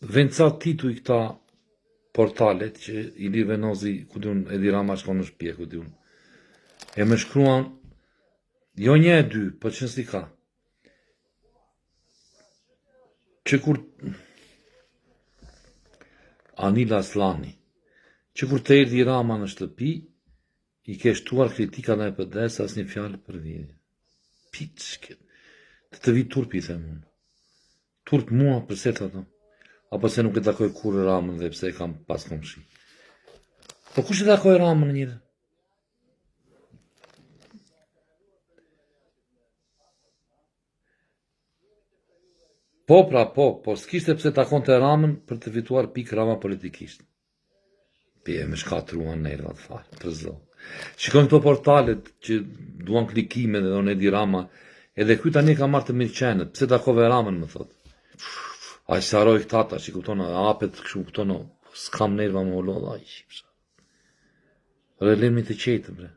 Venca tituj këta portalet që Ilir Venozi, ku diun, Edi Rama shkon në shtëpi, ku diun. E më shkruan, jo një e dy, po që si ka. Që kur Anila Aslani, që kur të erdhi Rama në shtëpi, i ke shtuar kritika në e PD-s, as një fjalë për vini. Piçket. Të vi turpi, them unë. Turp mua, përse të ato? Apo se nuk e takoj kur Ramën dhe pse e kam pas komshi. Po kush e takoj Ramën njëre? Po pra, po, s'kishte pse takon të Ramën për të fituar pik Rama politikisht. Pje me shkatruan në erë atë farë, për zdo. Shikon këto portalet që duan klikime dhe donë Edi Rama, edhe kuj tani ka marrë të mirëqenët, pse takove Ramën, më thotë. A i saroj këtata, që kuptonë, apet këshu kuptonë, s'kam nerva më ullodha, a i shqipsa. Re, lemi të qetë, bre.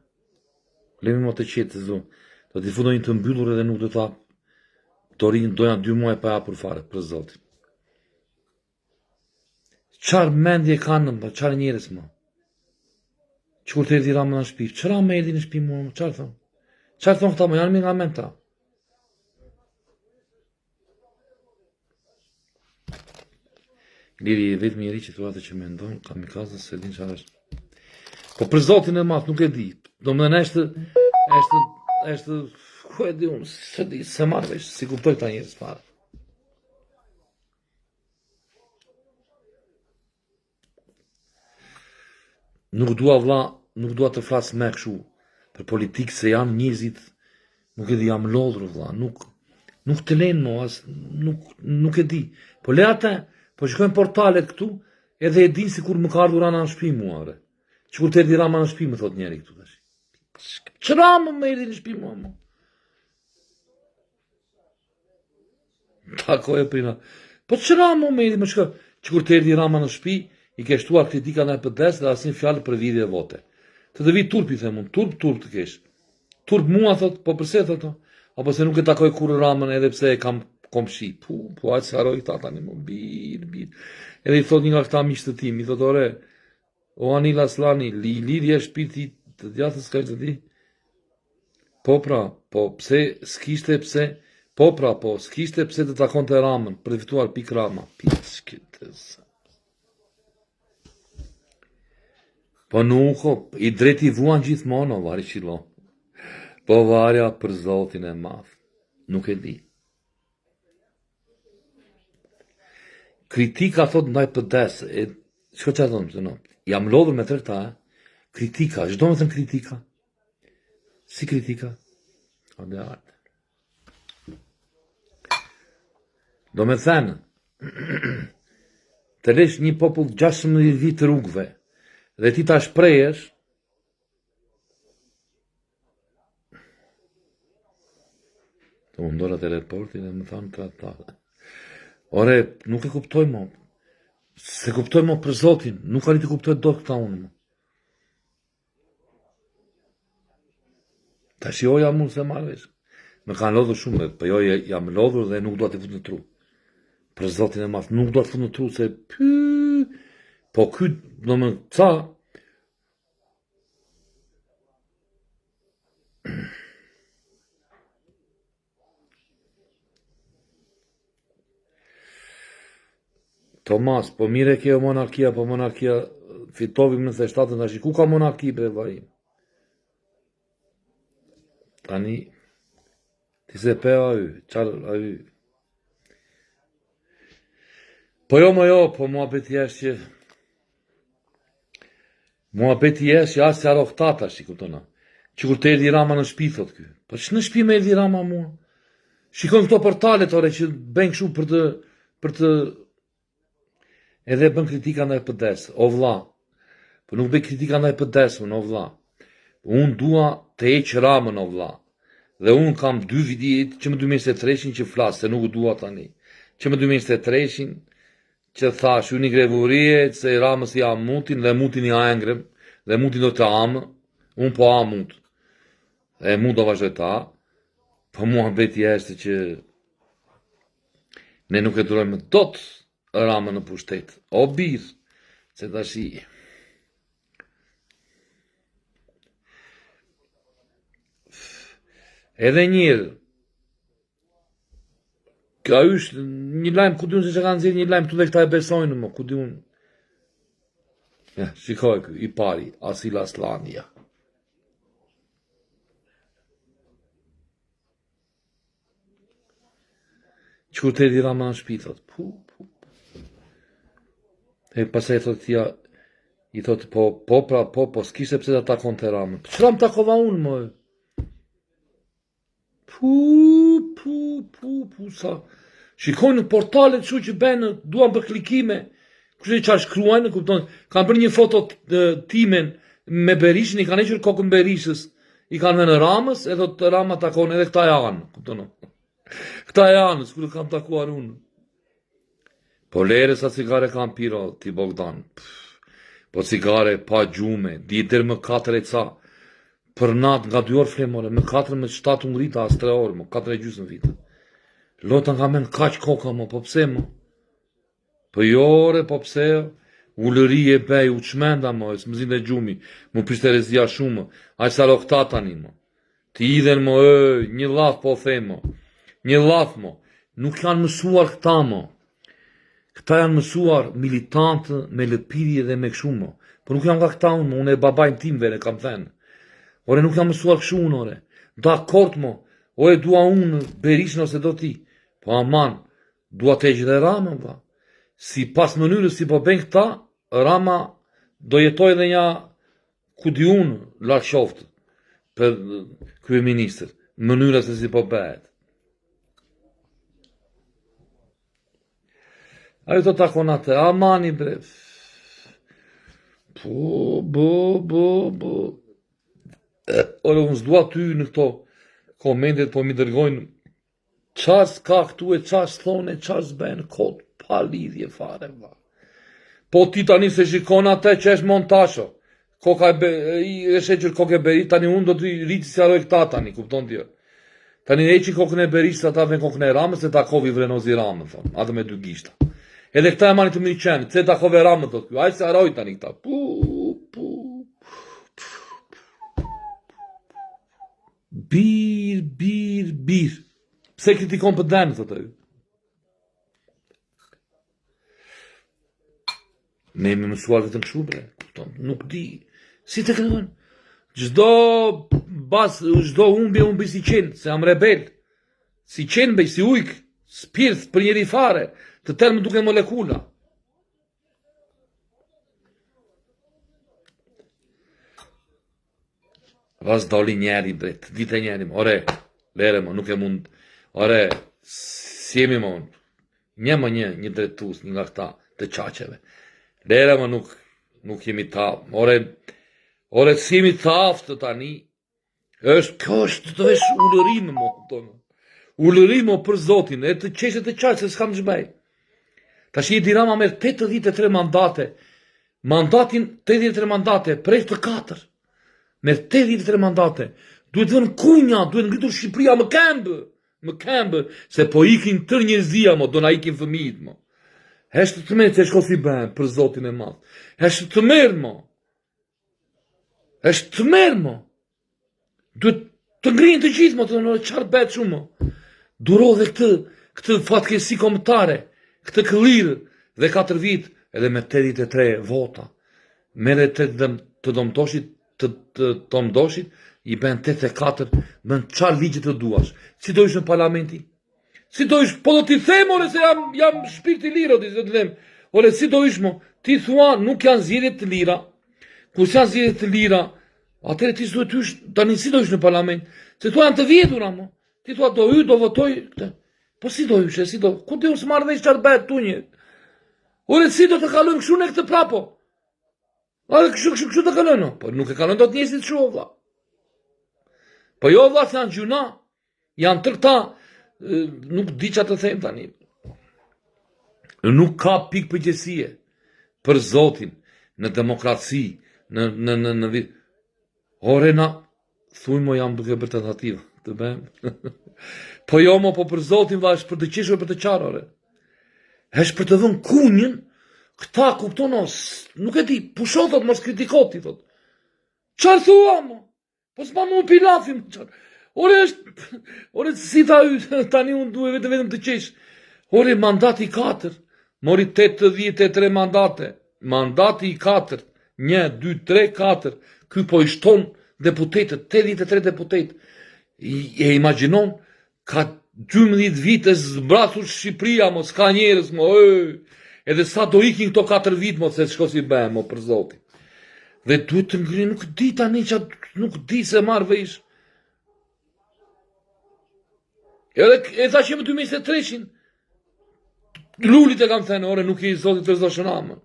Lemi më të qetë, zdo. Do t'i fundojnë të mbyllur edhe nuk do t'a dorin, doja 2 muaj pa japur fare, për zotin. Qarë mendje kanë, qarë njerës, ma? Që kur të erdi Rama në shpi, që Rama erdi në shpi mua, qarë thonë? Qarë thonë këta, ma janë mi nga menta? Liri e vetë njeri që thuate që me ndonë, kamikazën se din qarë është. Po për zotin e matë, nuk e di. Do më dhe eshte, ku e di unë, se di, se marrë vesh, si kuptoj ta njerës parë. Nuk dua të flasë me këshu për politikë se janë njëzit, nuk e di, jam lodhru vla, nuk të lenë mo, nuk e di. Po le atë, po shkojnë portalet këtu, edhe e din si kur më ka ardhur Rama në shpi mua, re. Që kur të erdi Rama në shpi, më thot njeri këtu tash. Që Rama më erdi në shpi mua, mo? Tako e prina. Po që Rama më erdi, më shko, që kur të erdi Rama në shpi, i ke shtuar kritika në PD-s dhe asin fjallë për vidhje vote. Të të vi turpi, themun, turp të kesh. Turp mua, thot, po përse, thot, apo se nuk e takoj kur Ramën edhe pse e kam komshi. Po aqë se haroj këta tani, mo, bir. Edhe i thot një nga këta mishtë të tim, i thot, ore, o Anila Aslani, lidhje shpirti të djatës ka që të di? Po pra, po, pse, s'kishte pse, po pra, po, s'kishte pse të takon të Ramën, për të fituar pik Rama. Piçkitës. Po nuk, i drejti vuan gjithmonë, o vari qilo. Po varja për zotin e madh, nuk e di. Kritika, thot, ndaj PD-s, shko që thonë, të nëmë, jam lodhur me tërta, kritika, çdo me thënë kritika? Si kritika? O dhe artë. Do me thënë, të lesh një popull 16 vit rrugve, dhe ti ta shprejesh, të mundora të reporti dhe më thanë të atë. Ore, nuk e kuptoj mo, se kuptoj mo për zotin, nuk ka një të kuptoj do këta unë mo. Ta shi oja mund se marvesh. Me kanë lodhur shumë, për jo jam lodhur dhe nuk do të fut në tru. Për zotin e madh, nuk do të fut në tru, se po kyt, do më ca, Tomas, po mire kjo monarkia, po monarkia fitovim në 97 tash, ku ka monarki bre vajim? Tani, ti se pe a y, qarë a y. Po jo, po mua beti është që, asë se aro këta tash, i kuptona. Që kur të erdi Rama në shpi, thot kjo. Po që në shpi me erdi Rama mua? Shikon këto portalet, ore, që bëjnë këshu për të edhe bën kritika ndaj PD-s, o vlla. Po nuk bëj kritika ndaj PD-s, o vlla. Unë dua të heq Ramën, o vlla. Dhe unë kam 2 vite që më 2023 që flas, se nuk dua tani. Që më 2023 që thash, unë i grevurie, se Ramës i am mutin, dhe mutin i angrem, dhe mutin do të amë, unë po am mut. Dhe mut do vazhdoj ta, po mua beti është që ne nuk e durojmë dot Rama në pushtet. O birë, se tash edhe njërë, ka është një lajmë, ku di unë se që kanë zirë një lajmë, të dhe këta e besojnë, më, ku di unë. Shikoj kë, i pari, Asil Aslandia. Qëkur të Edi Rama në shpi, thot, E pasaj thot tja, i thot, po, s'kishe pse ta takon të Ramën. Qëra më takova unë, më? Sa. Shikojnë në portalet që që benë, duan për klikime, kështë e qa shkruajnë, kupton, kanë bërë një foto timen me Berishën, i kanë eqër kokën Berishës, i kanë në Ramës, edhe të Rama takon edhe këta janë, kupton. Këta janë, s'kërë kam takuar unë. Po lere sa cigare kam piro, ti Bogdan. Po cigare pa gjume, ditër më 4 e ca. Për natë nga 2 orë flemore, më 4 më 7 ungrita, as 3 orë, më 4 e gjysmë vite. Lota nga men kaq koka, më, po pse, më? Po jore, po pse, ullëri e bej, u qmenda, më, së mëzin dhe gjumi, më pishterezia shumë, aq sa lokta tani, më. Ti idhen, më, një lath, po the, më. Një lath, më. Nuk janë mësuar këta, më. Këta janë mësuar militantë me lëpirje dhe me këshumë, por nuk janë nga këta unë e babajnë tim vere, kam thënë. Ore nuk janë mësuar këshu unë, ore. Da kort mo, ore dua unë Berishën ose do ti, po aman, dua të eqë dhe Rama, ba. Si pas mënyrës si po ben këta, Rama do jetoj dhe nja, ku di unë, lartë qoftë, për kryeministër, mënyrës e si po bëhet. Ajo të takon atë, amani bre. Ore, unë s'dua ty në këto komendet, po mi dërgojnë qas ka këtu e qas thone, qas ben, kod, pa lidhje fare, va. Po ti tani se shikon atë që është montasho, i është e qërë koke Beri, tani unë do të rritë si aroj këta tani, kupton t'jo. Tani e që kokën e Berishës, ata ven kokën e Ramës, se takovi vrenozi Ramën, thonë, atë me 2 gishta. Edhe këta e mani të më një qenë, se takove Ramën, thot kjo, ajë se aroj tani këta. Bir. Pse kritikon për denë, thot e ju. Me me mësuar vetëm këshu, bre, nuk di. Si të kënën? Gjdo umbi si qenë, se am rebel. Si qenë, bej, si ujkë, spirth për njeri fare, të tërë më duke molekula. Vas doli njeri, bre, të dite njeri, ore, lere më, nuk e mund, ore, si jemi më unë, një dretus, një nga këta të qaqeve, lere më nuk jemi ta, ore, si jemi taftë të tani, kjo është të vesh ullërimë, më tonë, ullërimë për Zotin, e të qeshe të qaqe, se s'kam zhbej. Ta shi Edi Rama merë 83 mandate, mandatin 83 mandate, prej të 4, merë 83 mandate, duhet dhënë kunja, duhet ngritur Shqipëria më kembë, se po ikin tër njërzia, mo, do na ikin fëmijit, mo. Heshtë të merë, që shko si ben, për Zotin e madh. Heshtë të merë, mo. Heshtë të merë, mo. Duhet të ngrinë të gjithë, mo, të në qarë betë shumë, mo. Duro dhe këtë fatkesi kombëtare, këtë këllirë dhe 4 vit edhe me 83 vota. Mere të domdoshit, të domdoshit, i ben 84, bën qarë ligjit të duash. Si do ishë në parlamenti? Si do ishë, po do t'i them, ore, se jam shpirti lirë, do t'i them. Ore, si do ishë, mo, ti thua nuk janë zgjedhje të lira, kur janë zgjedhje të lira, atëre ti s'duhet t'ysh, tani si do ishë në parlament? Se thua janë të vjetura, mo. Ti thua do votoj, këtë. Po si do ishe, si do, ku ti unë s'marrë veç qarë bëhet tu një? Ore, si do të kalojmë këshu në këtë prapo? Ore, këshu të kalojnë, po nuk e kalojnë do të njesit shu, vla. Po jo, vla, se janë gjuna, janë tërta, nuk di që të them tani. Nuk ka pikë përgjësie për Zotin, në demokraci, në vit. Ore, na, thuj mo jam duke për tentativa, të bëhem. Po jo mo, po për Zotin, vla, është për të qishur për të qarë, ore. Hesh për të dhënë kunjën, këta kupton nuk e di, pusho thot, mos kritikoti thot. Qarë thua mo? Po s'ma mu pilafim, qarë. Ore si tha y, tani unë duhe vetëm të qesh. Ore mandati 4, mori 83 mandate. Mandati i 4, 1, 2, 3, 4. Ky po i shton deputetet, 83 deputet. E imaginon, ka 12 vite zbrathur Shqipëria, mo, s'ka njerës, mo, edhe sa do ikin këto 4 vit, mo, se shko si bëhem, mo, për zotin. Dhe duhet të ngri, nuk di tani që nuk di se marrë vesh. Edhe e tha që më 2023-shin, Lulit e kam thënë, ore, nuk i zotit të rëzoshën Ramën.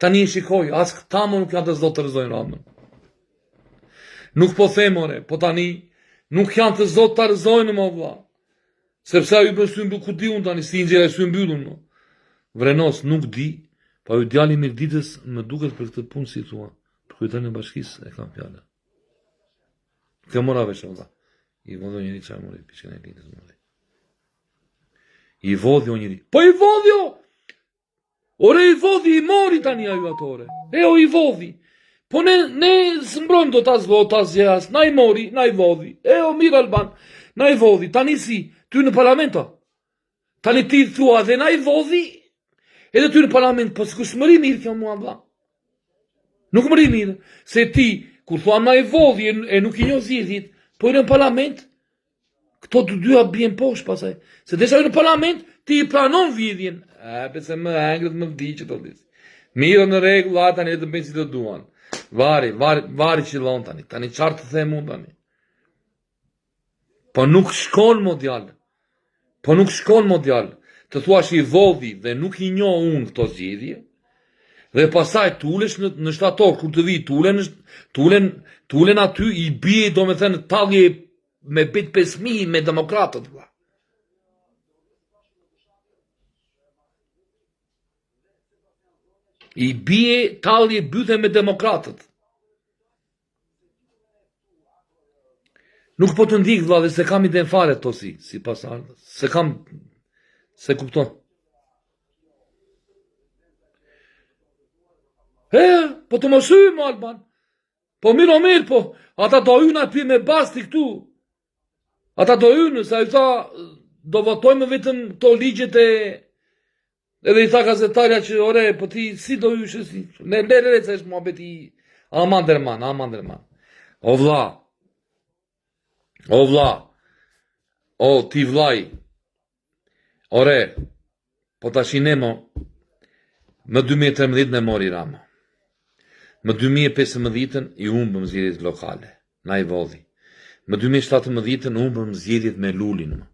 Tani i shikoj, as këta mo nuk janë të zotë të rëzojnë Ramën. Nuk po them, ore, po tani, nuk janë të zotë të rëzojnë, mo, vla. Sepse a ju për sy mbyllë, ku di unë tani, si njëre sy mbyllun, mo. Vrenos, nuk di, pa ju djali mirë ditës, më duket për këtë punë si thua. Për kujtën e bashkisë, e kam fjallë. Kjo mora veç, vla. I vodhjo njëri qa mori, pishkën e litës mori. I vodhjo njëri. Po i vodhjo! Ore i vodhi, i mori tani aju atore. Eo i vodhi. Po ne sëmbrojmë do tas vot, tas gjas, na i mori, na i vodhi. Eo mirë Alban, na i vodhi. Tani si, ty në parlamento. Tani ti thua dhe na i vodhi, edhe ty në parlament, po s'ku s'mëri mirë kjo mua vla. Nuk mëri mirë, se ti, kur thua na i vodhi, e nuk i njo zidhit, po i në parlament, këto të dyja bjen poshtë pasaj. Se desha i në parlament, ti i planon vidhjen. Pese më engrët më vdi që të disë. Mirë në regull, tani e të bëjnë si të duan. Vari qilon tani. Tani qartë të them unë tani. Po nuk shkon mo djallë. Po nuk shkon mo djallë. Të thua që i vodhi dhe nuk i njo unë këto zgjidhje. Dhe pasaj t'ulesh në shtator, kur të vi t'ulen aty, i bie do me thënë talje me bit 5.000 me demokratët. I bie talje bythe me demokratët. Nuk po të ndikë vla dhe se kam i den fare to si pasardë. Se kupton. Po të më symë, Alban. Po mirë, po, ata do ynë aty me basti këtu. Ata do ynë, sa i tha, do votojmë vetëm to ligjet edhe i tha gazetarja që, ore, po ti si do yshë, si, ne se është mua beti, aman derman. O vla, o ti vlaj, ore, po ta shinemo, më 2013 në mori Rama. Më 2015 i umbëm zgjedhjet lokale, na i vodhi. Më 2017 umbëm zgjedhjet me Lulin.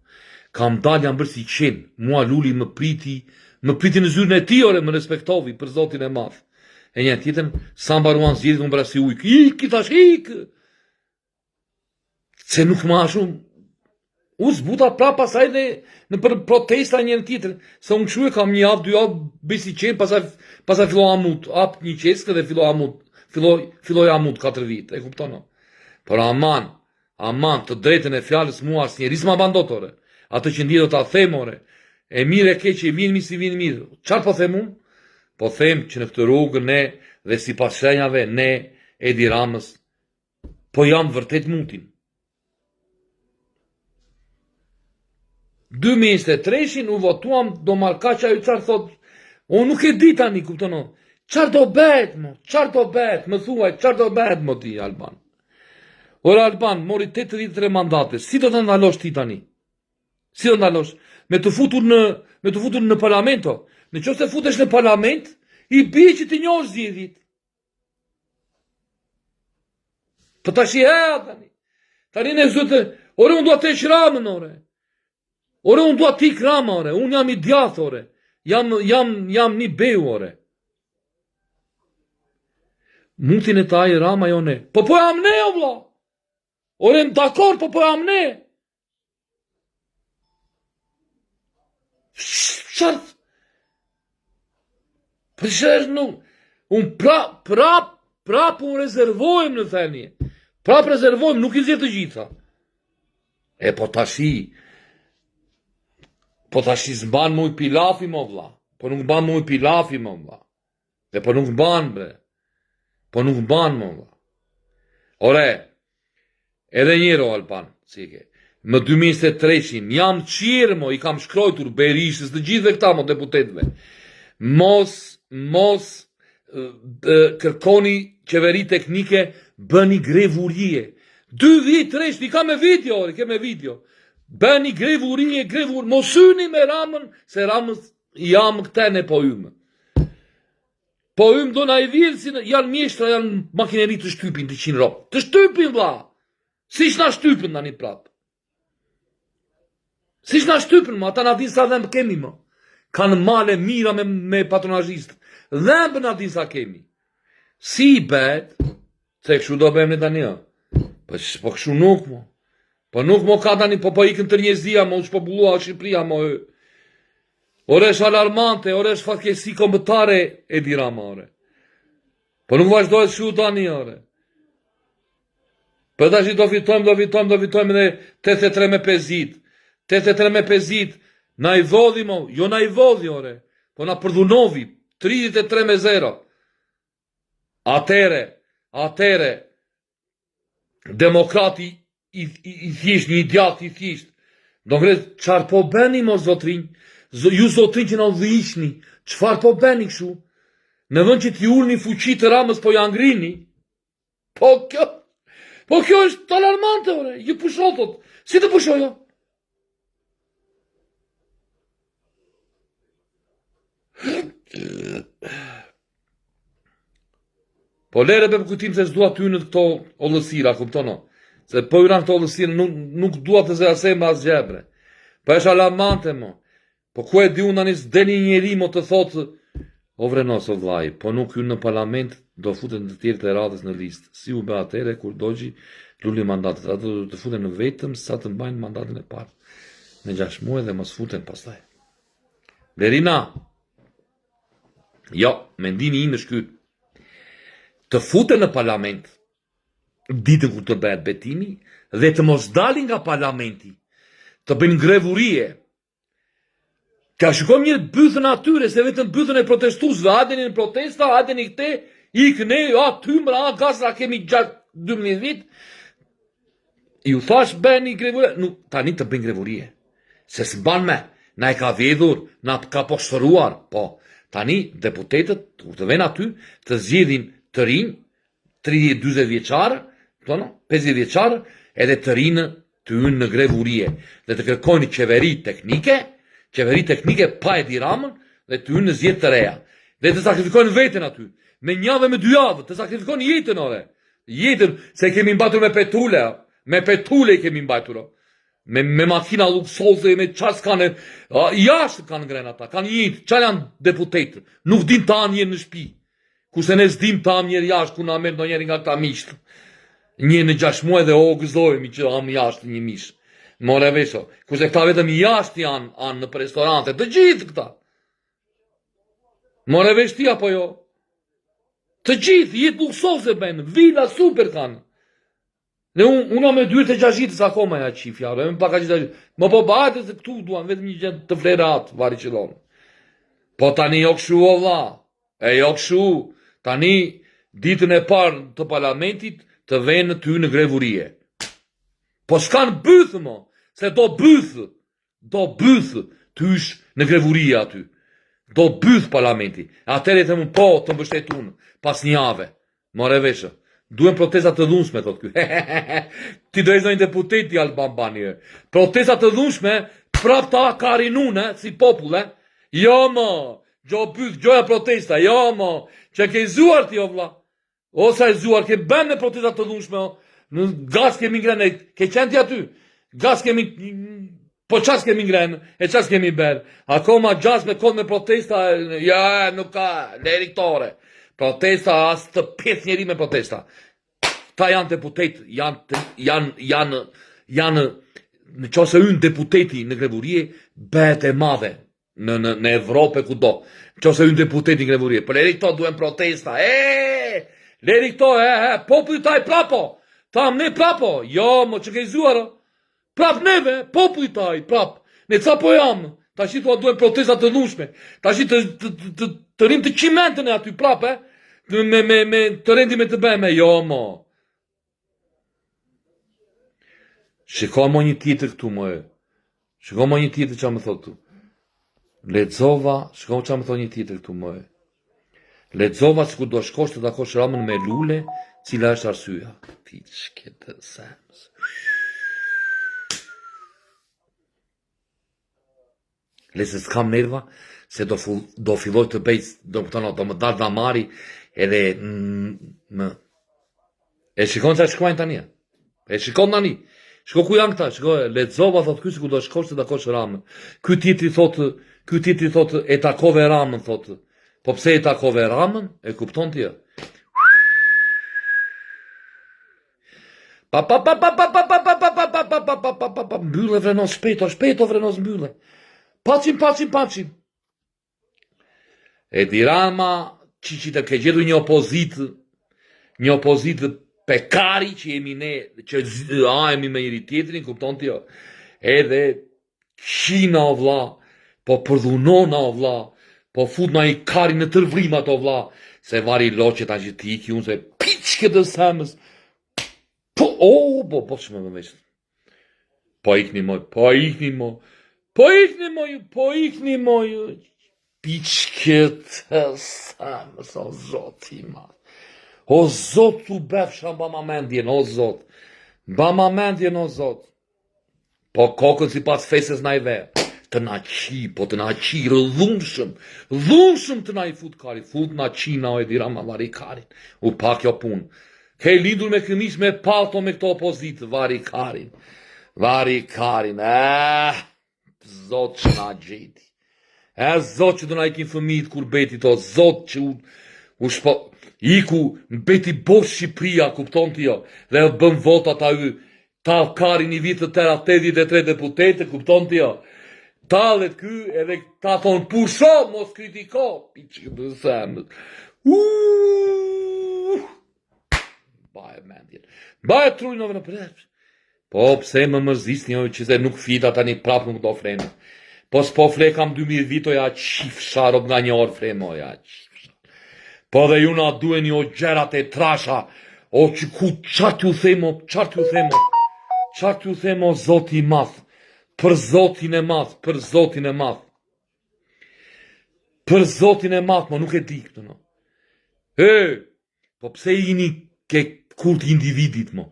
Kam dalë jam bërë si qenë, mua Luli më priti në zyrën e ti, ore, më respektovi për zotin e madh. E një tjetën, sa mbaruan zgjedhjet, unë bëra si ujkë, ikë. Se nuk ma shumë, u zbuta pra pasaj dhe në për protesta njën tjetër, se unë këshu e kam një avë, 2 avë, besi qenë, pasaj filloj amut, apë një qeskë dhe filloj amut 4 vite, e kuptono. Por aman, të drejtën e fjallës mua asë njeris ma bandotore, atë që ndi do t'a themore, e mire e keqe, i vinë mi si vinë mirë. Qarë po them unë? Po them që në këtë rrugë ne, dhe si pas shenjave, ne, Edi Ramës, po jam vërtet mutin. 2023-shin u votuam do markaqa ju qarë thot, unë nuk e di tani, kuptono, qarë do bet, më thuaj, qarë do bet, mo ti, Alban. Ora, Alban, mori 83 mandate, si do të ndalosh ti tani? Si do të ndalosh? Me të futur në parlamento, në qo se futesh në parlament, i bie që ti njohësh zgjedhjet. Po tash i tani. Tani ne zotë, ore unë dua të heq Ramën, ore. Ore unë dua t'ik Rama, ore. Unë jam i djath, ore. Jam një beu, ore. Mutin e taj Rama jo ne. Po jam ne, o vla. Ore më dakor, po jam ne. Qartë? Për shërë nuk. Unë prap unë rezervojmë në thënje. Prap rezervojmë, nuk i zjetë të gjitha. Po tashi zban mu i pilafi, mo vla. Po nuk ban mu i pilafi, më vlla. Dhe po nuk ban, bre. Po nuk ban, më vlla. Ore, edhe njëro, Alban, si ke. Më 2023, jam qirë, mo, i kam shkrojtur Berishës, të gjithve këta, mo, deputetve. Mos kërkoni qeveri teknike, bëni grevurie. 2 vit, 3, i ka me video, ke me video. Bëni grevurie, mosyni me Ramën, se Ramës jam këtene po ymë. Po ymë do na i vilë, janë mjeshtra, janë makineri të shtypin, të 100 ropë. Të shtypin, vla! Si shna shtypin, në një prapë. Si shna shtypin, ma, ata na din sa dhemë kemi, ma. Kanë male mira me patronazhistë. Dhembë na din sa kemi. Si i bet, se këshu do bëjmë një tani, po këshu nuk, mo. Po nuk mo ka tani, po ikën të njëzdia, mo, që po bullua Shqipëria, mo. Ore është alarmante, ore është fatkesi kombëtare e Rama, ore. Po nuk vazhdojnë shu tani, ore. Po tash do fitojmë dhe 83 me 5 83 me 5 na i vodhi, mo, jo na i vodhi, ore. Po na përdhunovi, 33 me 0. Atere, demokrati i thjesht, një idiot i thjesht. Do ngre, qarë po bëni, mo, zotrinj? Ju zotrinj që na udhëhiqni, çfarë po bëni kështu? Në vend që t'i ulni fuqi të Ramës, po ja ngrini. Po kjo është alarmante, ore. Ju pushotot. Si të pushojo? Po lere be kujtim se s'dua ty në këto ollësira, kuptono. Se po i ran këto ollësira, nuk dua të zërase me as gjebre. Po është alarmante, mo. Po ku e di unë anis deni njeri, mo, të thotë, o vrenos, o vlaj, po nuk ju në parlament do futen të tjerë të radhës në listë. Si u be atere, kur dogji lulli mandatet. Ato do të futen në vetëm sa të mbajnë mandatin e parë. Në 6 muaj dhe mos futen pastaj. Lerina, jo, mendimi im është ky. Të futen në parlament, ditën ku të bëhet betimi, dhe të mos dalin nga parlamenti, të bëjnë grevurie. Ka shikojmë një bythën atyre, se vetëm bythën e protestusve, adeni në protesta, adeni këte, ikne, tymra, gazra, kemi 12 vit, ju thash bëni grevurie, nuk, tani të bëjnë grevurie, se s'ban me, na e ka vjedhur, na ka poshtëruar, po, tani deputetet, kur të ven aty, të zgjidhin të rinj, 30-40 vjeçarë, 50 vjeçarë, edhe të rinë të hynë në grevurie, dhe të kërkojnë qeveri teknike pa e Ramën, dhe të hynë në zjetë të reja, dhe të sakrifikojnë veten aty, me 1 javë, me 2 javë, të sakrifikojnë jetën, ore, jetën, se kemi mbajtur me petule i kemi mbajtur, me makina luksoze, me qas kanë, jashtë kanë ngren ata, kanë jetë, qar janë deputetë, nuk din ta njerë në shpi, kurse ne s'dim ta njerë jashtë, ku na merë do njerë nga këta mishtë, një në 6 muaj dhe gëzojmë që am jashtë një mishë, more vesho, kurse këta vetëm jashtë janë në restorante, të gjithë këta, more vesh ti apo jo, të gjithë, jetë luksoze bëjnë, vila super kanë, dhe unë me 2-6 akoma ja qifja, me paka gjitha gjithë, më po bajtë se këtu duan, vetëm një gjithë të flerat, vari qëllonë. Po tani jo këshu o vla, jo këshu, tani ditën e parë të parlamentit të venë ty në grevurie. Po s'kanë bëthë, mo, se do bëthë të ysh në grevurie aty. Do bëthë parlamenti. Atëre të më po të mbështetun, pas një ave, more veshë. Duhen protestat të dhunshme, thot ky. Ti do një deputeti Alban Bani. Protestat të dhunshme, prap ta ka rinune, si populle. Jo, mo, gjoja protesta, jo, mo, që ke zuar ti, o vla. Osa e zuar, ke bën në protestat të dhunshme, në gas kemi ngrenë, ke qenë ti aty. Gas kemi, po qas kemi ngrenë, e qas kemi bërë. Akoma gjas me kod me protesta, ja, nuk ka, leriktore. Protesta, as të peth njeri me protesta. Ta janë deputet, janë në qose unë deputeti në grevurie, bëhet e madhe në Evropë ku do. Qose unë deputeti në grevurie. Për leri këto duen protesta. Leri këto, popull taj prapo. Tham ne prapo. Jo, mo që ke zuar. Prap neve, popull taj, prap. Ne ca po jam. Tash thua duhen protesta të dhunshme. Tash të rim të qimentën e aty prapë, me të rendime të bëjme. Jo, mo. Shiko mo një tjetër këtu, mo e. Shiko mo një tjetër që më thot këtu. Lexova, shiko që më thot një tjetër këtu, mo e. Lexova që ku do shkosh të takosh Ramën me lule, cila është arsyeja. Ti shketë sams. Lese s'kam nerva, se do filloj të bëj, do më dalë damari, edhe e shikon që shkruajnë tani. E shikon tani. Shko ku janë këta, shko, lexova, thot ky se ku do shkosh të takosh Ramën. Ky tjetri thot e takove Ramën, thot. Po pse e takove Ramën? E kupton ti? Mbyllë vrenos shpejto vrenos mbyllë. Pacim. E Dirama që të ke gjetur një opozitë pekari që jemi ne, që ajemi me njëri tjetrin, kupton ti? Edhe qina o vlla, po përdhunona o vlla, po fut na i kari në tërvrimat o vlla, se vari loqe ta që ti iki unë, se piqke të semës. Po që me veç. Po ikni moj. Piqke të semës, o zoti ma. O zot tu befsha ba ma mendjen, o zot. Po kokën si pas feses na i verë. Të na qi, rëdhunshëm të na i fut kari, fut na qina o e Dirama vari karin, u pak jo pun. Ke lindur me këmish me palto me këto opozitë, vari karin, zot që na gjeti, zot që të na ikin fëmijit kur beti to, zot që iku beti bosh Shqipria, kupton ti jo, dhe bëm votat a y, ta karin i vitë të tëra 83 deputete, kupton ti jo, talet ky edhe ta thonë pusho, mos kritiko, piqë të semët. Baje mendjen. Baje trujnove në përrepsh. Po, pse më mërzis një që se nuk fita tani prap nuk do freme. Po s'po fle kam 2000 vito ja qifsha, rob nga një orë fremo ja qifsha. Po dhe ju na duen një gjerat e trasha, o që ku qartë ju themo, zoti math. Për zotin e math, mo nuk e di këtë, no. Po pse jini ke kult individit, mo.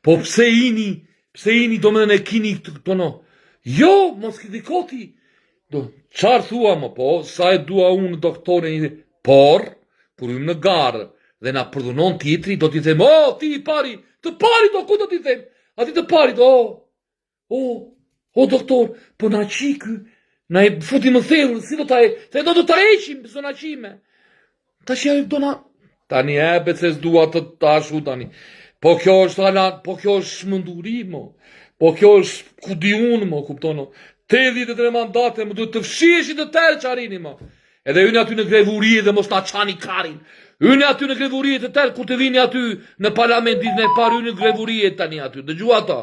Po pse jini do me në kini këtë, no. Jo, mos kritikoti. Qarë thua, mo, po, sa e dua unë doktore, por, kur jam në garë, dhe na përdhunon tjetri, do t'i them, ti i pari, të pari do ku do t'i them, ati të pari, o, doktor, po na qiky, na e futi më thellë, si do ta e, se do ta heqim, së na qime. Ta që ja do na, tani se s'dua të tashu tani. Po kjo është shmënduri, mo. Po kjo është ku di unë, mo, kuptono. 83 mandate, më duhet të fshieshi të tërë që arini, mo. Edhe unë aty në grevurie dhe mos na qani karin. Unë aty në grevurie të tërë, ku të vini aty në parlament, ditë në parë unë në grevurie tani aty, dëgjua ta.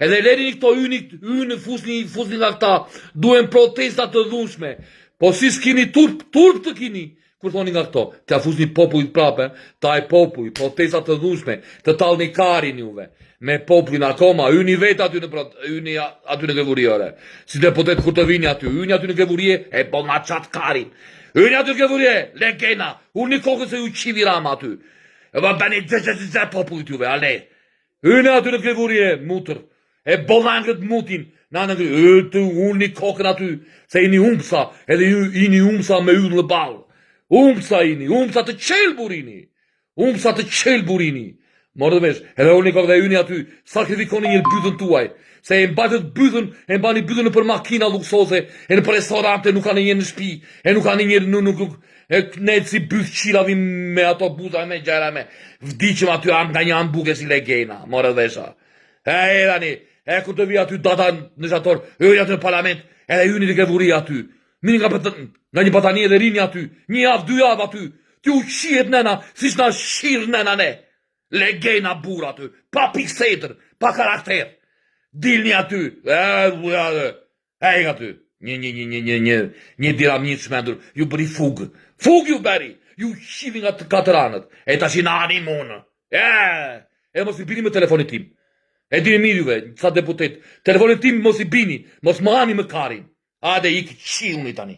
Edhe lerin i këto unë fusni nga këta, duen protestat të dhunshme. Po si s'kini turp të kini, kur thoni nga këto, t'ja fusni popujt prape, ta e popuj, protestat të dhunshme, të talni karin juve, me popullin akoma, unë i vetë aty në grevurie, si deputet kur të vini aty, unë aty në grevurie, e po nga qatë karin, unë aty në grevurie, legena, unë një kokën se ju qivi Rama aty, e va bani dhe popullit juve, ale, unë aty në grevurie, mutër, e bolangët mutin, unë një kokën aty, se i një umpsa, edhe i një umpsa me yllë në balë. Umpsa të qelburini. Morë dhe vesh, edhe unë një kokë dhe unë aty, sakrifikoni një bythën tuaj, se e mbajtët bythën, e mbani bythën në për makina luksoze, e në për restorante, nuk kanë një në shpi, e nuk kanë një ne si byth qilave me ato buza me gjera me, vdiqëm aty nga një ambuke si legena, morë dhe vesha. Kur të vi aty data në shator, aty në parlament, edhe ju një të grevuria aty. Mini nga një batanie dhe rinja aty, 1 javë, 2 javë aty, t'ju qiet nëna, si shna shirë nëna ne. Legena bura aty, pa piksetër, pa karakter. Dilni aty, nga aty, Një diram një shmendur, ju bëri fugë. Fugë ju beri, ju shivi nga të katëranët. E tash i nani munë. E mos i bini me telefonit tim. E dini mirë juve, sa deputet. Telefonit tim mos i bini, mos më ani më karin. Ade, i ki qilni tani.